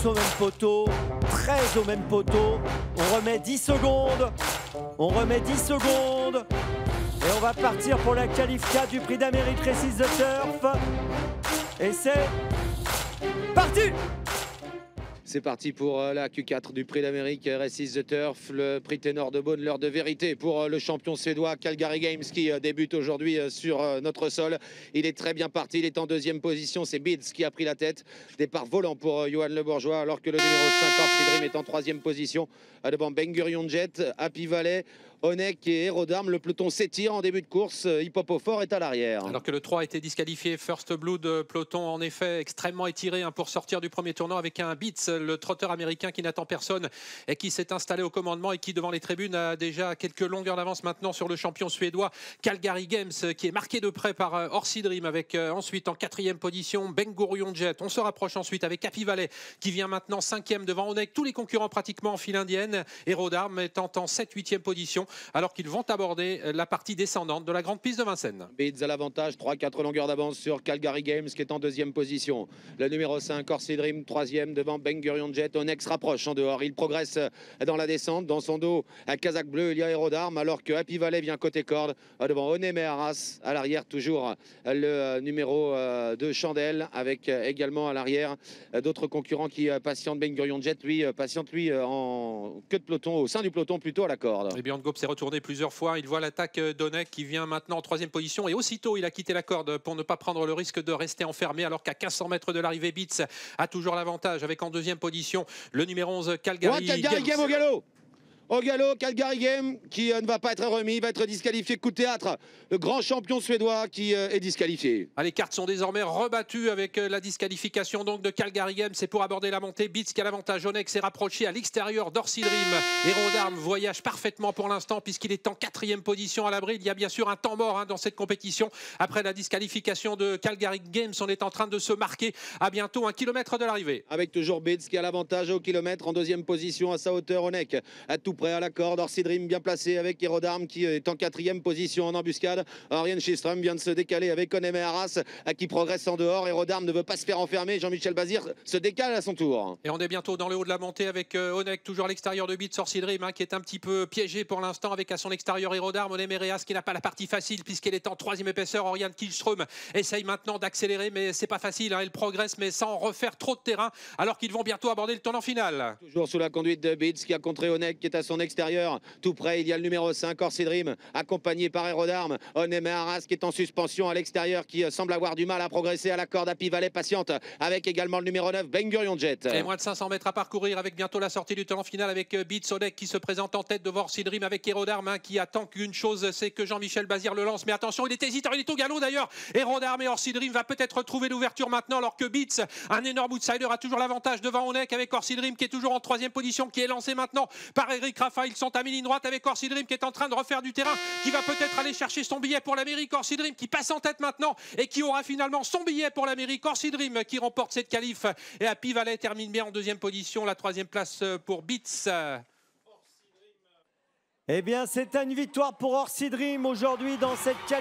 tous au même poteau, 13 au même poteau. On remet 10 secondes. On remet 10 secondes. Et on va partir pour la qualif 4 du Prix d'Amérique Races the Turf. Et c'est parti! C'est parti pour la Q4 du Prix d'Amérique Races the Turf, le prix ténor de Beaune, l'heure de vérité pour le champion suédois Calgary Games qui débute aujourd'hui sur notre sol. Il est très bien parti, il est en deuxième position, c'est Bids qui a pris la tête. Départ volant pour Johan Le Bourgeois alors que le numéro 5 Orsi Dream est en troisième position devant Ben Gurion Jet, Happy Valley, Onek et Hérodarme. Le peloton s'étire en début de course, Hippopofort est à l'arrière. Alors que le 3 a été disqualifié, First Blood, peloton en effet extrêmement étiré pour sortir du premier tournant avec un Beats, le trotteur américain qui n'attend personne et qui s'est installé au commandement et qui devant les tribunes a déjà quelques longueurs d'avance maintenant sur le champion suédois Calgary Games qui est marqué de près par Orsi Dream avec ensuite en quatrième position Ben Gurion Jet. On se rapproche ensuite avec Happy Valley qui vient maintenant cinquième devant Onek. Tous les concurrents pratiquement en file indienne. Hérodarme étant en 7-8e position alors qu'ils vont aborder la partie descendante de la grande piste de Vincennes. Bids à l'avantage, 3-4 longueurs d'avance sur Calgary Games qui est en deuxième position. Le numéro 5 Orsi Dream troisième devant Ben Gurion Jet. Onek se rapproche en dehors, il progresse dans la descente. Dans son dos, un Kazakh bleu, il y a Hérodarme alors que Happy Valley vient côté corde devant Onem et Arras. À l'arrière toujours le numéro 2 Chandelle avec également à l'arrière d'autres concurrents qui patientent. Ben Gurion Jet lui patiente lui en queue de peloton, au sein du peloton plutôt à la corde. Et bien Gop s'est retourné plusieurs fois, il voit l'attaque d'Onek qui vient maintenant en troisième position et aussitôt il a quitté la corde pour ne pas prendre le risque de rester enfermé alors qu'à 1500 mètres de l'arrivée Beats a toujours l'avantage avec en deuxième position le numéro 11 Calgary Game au galop. Au galop, Calgary Game qui ne va pas être remis, va être disqualifié. Coup de théâtre, le grand champion suédois qui est disqualifié. Ah, les cartes sont désormais rebattues avec la disqualification donc de Calgary Game. C'est pour aborder la montée. Beats qui a l'avantage. Onek s'est rapproché à l'extérieur d'Orsi Dream. Hérodarme voyage parfaitement pour l'instant puisqu'il est en quatrième position à l'abri. Il y a bien sûr un temps mort dans cette compétition. Après la disqualification de Calgary Games, on est en train de se marquer à bientôt 1 kilomètre de l'arrivée. Avec toujours Bids qui a l'avantage au kilomètre en deuxième position à sa hauteur. Onek à tout près à la corde. Orsi Dream bien placé avec Hérodarme qui est en quatrième position en embuscade. Orion Schistrom vient de se décaler avec Onem et Arras qui progresse en dehors. Hérodarme ne veut pas se faire enfermer. Jean-Michel Bazir se décale à son tour. Et on est bientôt dans le haut de la montée avec Onek toujours à l'extérieur de Beats. Orsi Dream qui est un petit peu piégé pour l'instant avec à son extérieur Hérodarme. Onem et Reas qui n'a pas la partie facile puisqu'elle est en troisième épaisseur. Orion Kihlström essaye maintenant d'accélérer mais c'est pas facile. Elle progresse mais sans refaire trop de terrain alors qu'ils vont bientôt aborder le tournant final. Toujours sous la conduite de Beats qui a contré Onek qui est à son extérieur. Tout près, il y a le numéro 5, Orsi Dream, accompagné par Hérodarme. Onem et Arras qui est en suspension à l'extérieur, qui semble avoir du mal à progresser à la corde. Happy Valley patiente avec également le numéro 9, Ben Gurion Jet. Et moins de 500 mètres à parcourir avec bientôt la sortie du tournant final avec Beats Onek qui se présente en tête devant Orsi Dream avec Hérodarme qui attend qu'une chose, c'est que Jean-Michel Bazir le lance. Mais attention, il est hésitant, il est au galop d'ailleurs. Hérodarme et Orsi Dream va peut-être retrouver l'ouverture maintenant alors que Beats, un énorme outsider, a toujours l'avantage devant Onek avec Orsi Dream qui est toujours en troisième position, qui est lancé maintenant par Eric Rafa. Ils sont à mi-ligne droite avec Orsi Dream qui est en train de refaire du terrain, qui va peut-être aller chercher son billet pour l'Amérique. Orsi Dream qui passe en tête maintenant et qui aura finalement son billet pour l'Amérique. Orsi Dream qui remporte cette qualif et Happy Valley termine bien en deuxième position. La troisième place pour Beats. Eh bien, c'est une victoire pour Orsi Dream aujourd'hui dans cette qualif.